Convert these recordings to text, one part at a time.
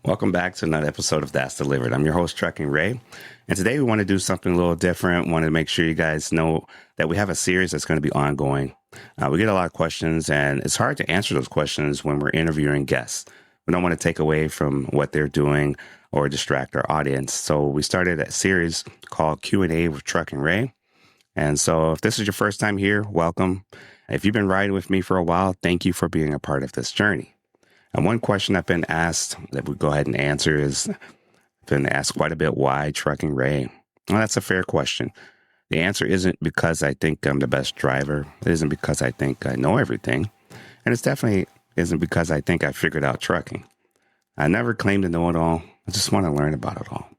Welcome back to another episode of That's Delivered. I'm your host, Trucking Ray. And today we want to do something a little different. Want to make sure you guys know that we have a series that's going to be ongoing. We get a lot of questions, and it's hard to answer those questions when we're interviewing guests. We don't want to take away from what they're doing or distract our audience. So we started a series called Q&A with Trucking Ray. And so if this is your first time here, welcome. If you've been riding with me for a while, thank you for being a part of this journey. And one question I've been asked that we go ahead and answer is, I've been asked quite a bit, why Trucking Ray? Well, that's a fair question. The answer isn't because I think I'm the best driver. It isn't because I think I know everything. And it's definitely isn't because I think I figured out trucking. I never claim to know it all. I just want to learn about it all.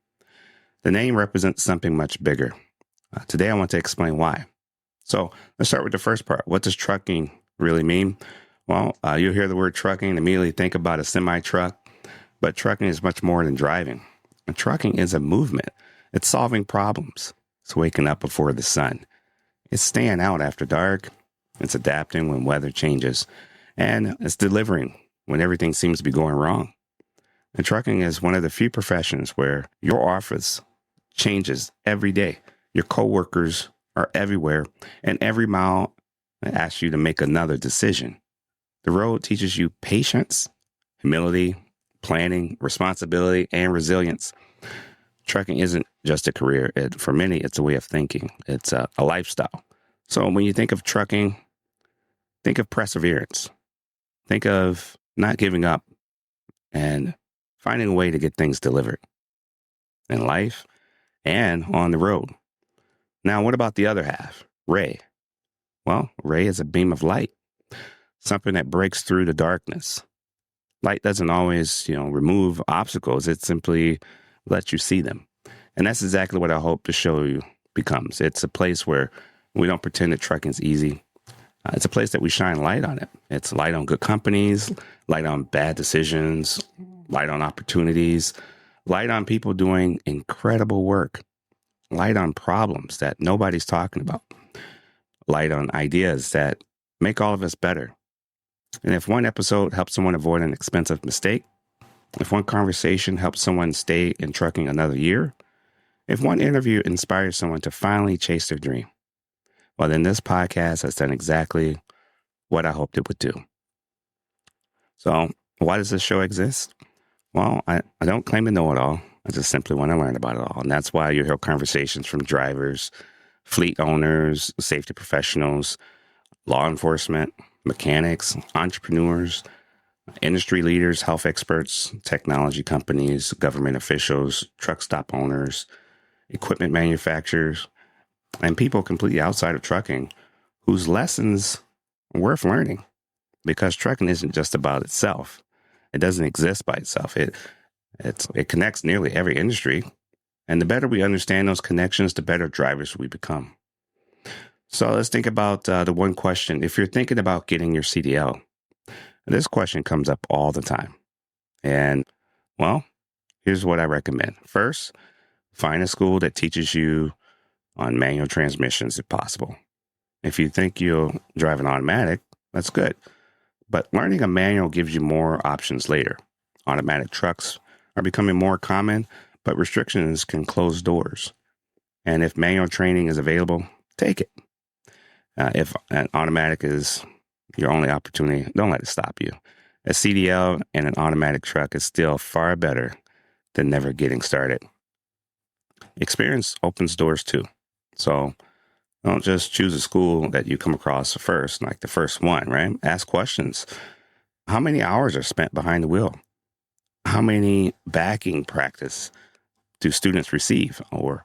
The name represents something much bigger. Today I want to explain why. So let's start with the first part. What does trucking really mean? Well, you'll hear the word trucking and immediately think about a semi-truck, but trucking is much more than driving. And trucking is a movement. It's solving problems. It's waking up before the sun. It's staying out after dark. It's adapting when weather changes. And it's delivering when everything seems to be going wrong. And trucking is one of the few professions where your office changes every day. Your coworkers are everywhere, and every mile asks you to make another decision. The road teaches you patience, humility, planning, responsibility, and resilience. Trucking isn't just a career. For many, it's a way of thinking. It's a lifestyle. So when you think of trucking, think of perseverance. Think of not giving up and finding a way to get things delivered in life and on the road. Now, what about the other half, Ray? Well, Ray is a beam of light. Something that breaks through the darkness. Light doesn't always, remove obstacles. It simply lets you see them. And that's exactly what I hope to show you becomes. It's a place where we don't pretend that trucking's easy. It's a place that we shine light on it. It's light on good companies, light on bad decisions, light on opportunities, light on people doing incredible work, light on problems that nobody's talking about, light on ideas that make all of us better. And if one episode helps someone avoid an expensive mistake, if one conversation helps someone stay in trucking another year, if one interview inspires someone to finally chase their dream, well, then this podcast has done exactly what I hoped it would do. So why does this show exist? Well, I don't claim to know it all. I just simply want to learn about it all. And that's why you hear conversations from drivers, fleet owners, safety professionals, law enforcement, mechanics, entrepreneurs, industry leaders, health experts, technology companies, government officials, truck stop owners, equipment manufacturers, and people completely outside of trucking whose lessons are worth learning, because trucking isn't just about itself. It doesn't exist by itself. It connects nearly every industry. And the better we understand those connections, the better drivers we become. So let's think about the one question. If you're thinking about getting your CDL, this question comes up all the time. And, well, here's what I recommend. First, find a school that teaches you on manual transmissions if possible. If you think you'll drive an automatic, that's good. But learning a manual gives you more options later. Automatic trucks are becoming more common, but restrictions can close doors. And if manual training is available, take it. If an automatic is your only opportunity, don't let it stop you. A CDL and an automatic truck is still far better than never getting started. Experience opens doors too. So don't just choose a school that you come across first, like the first one, right? Ask questions. How many hours are spent behind the wheel? How many backing practice do students receive? Or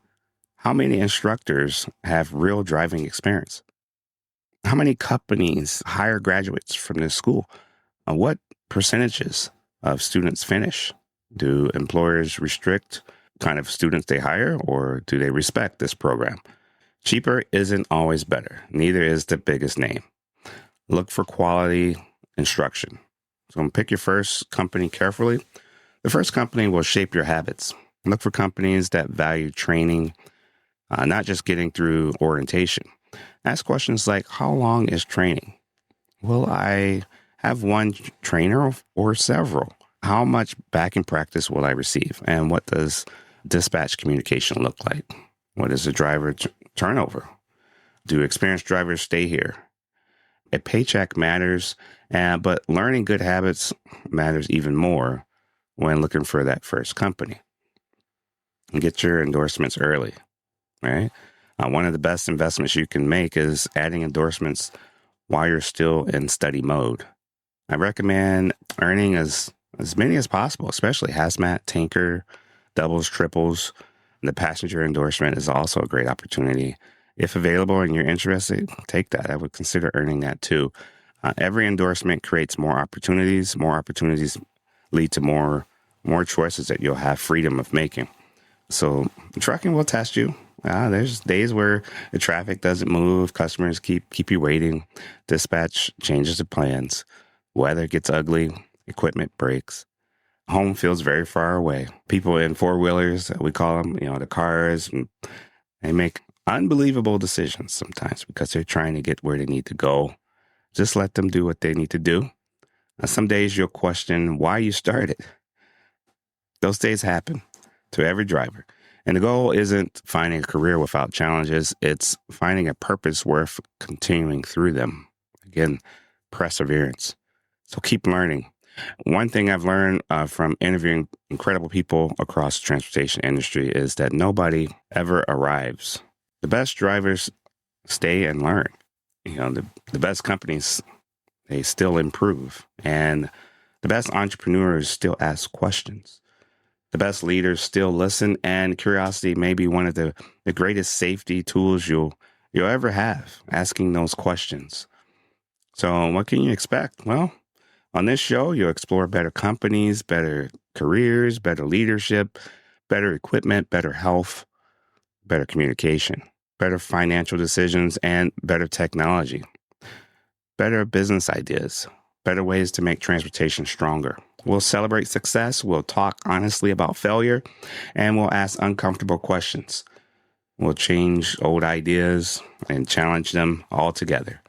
how many instructors have real driving experience? How many companies hire graduates from this school? What percentages of students finish? Do employers restrict kind of students they hire, or do they respect this program? Cheaper isn't always better. Neither is the biggest name. Look for quality instruction. So pick your first company carefully. The first company will shape your habits. Look for companies that value training, not just getting through orientation. Ask questions like, how long is training? Will I have one trainer or several? How much back in practice will I receive? And what does dispatch communication look like? What is the driver turnover? Do experienced drivers stay here? A paycheck matters, but learning good habits matters even more when looking for that first company. And get your endorsements early, right? One of the best investments you can make is adding endorsements while you're still in study mode. I recommend earning as many as possible, especially hazmat, tanker, doubles, triples. The passenger endorsement is also a great opportunity. If available and you're interested, take that. I would consider earning that too. Every endorsement creates more opportunities. More opportunities lead to more choices that you'll have freedom of making. So trucking will test you. There's days where the traffic doesn't move, customers keep you waiting, dispatch changes the plans, weather gets ugly, equipment breaks, home feels very far away. People in four-wheelers, we call them, the cars, they make unbelievable decisions sometimes because they're trying to get where they need to go. Just let them do what they need to do. Some days you'll question why you started. Those days happen to every driver. And the goal isn't finding a career without challenges. It's finding a purpose worth continuing through them. Again, perseverance. So keep learning. One thing I've learned from interviewing incredible people across the transportation industry is that nobody ever arrives. The best drivers stay and learn. The best companies, they still improve. And the best entrepreneurs still ask questions. The best leaders still listen, and curiosity may be one of the greatest safety tools you'll ever have, asking those questions. So what can you expect? Well, on this show, you'll explore better companies, better careers, better leadership, better equipment, better health, better communication, better financial decisions, and better technology, better business ideas, better ways to make transportation stronger. We'll celebrate success, we'll talk honestly about failure, and we'll ask uncomfortable questions. We'll change old ideas and challenge them all together.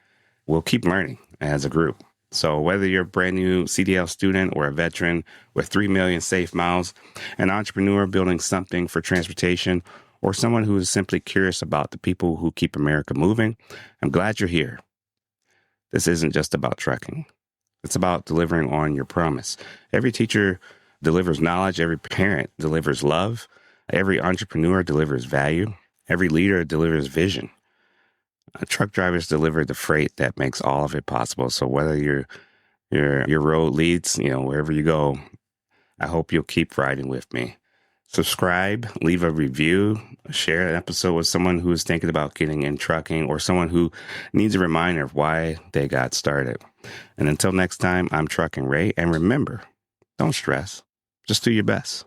We'll keep learning as a group. So whether you're a brand new CDL student or a veteran with 3 million safe miles, an entrepreneur building something for transportation, or someone who is simply curious about the people who keep America moving, I'm glad you're here. This isn't just about trucking. It's about delivering on your promise. Every teacher delivers knowledge. Every parent delivers love. Every entrepreneur delivers value. Every leader delivers vision. Truck drivers deliver the freight that makes all of it possible. So whether your road leads, wherever you go, I hope you'll keep riding with me. Subscribe, leave a review, share an episode with someone who is thinking about getting in trucking or someone who needs a reminder of why they got started. And until next time, I'm Trucking Ray. And remember, don't stress. Just do your best.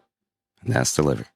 And that's delivered.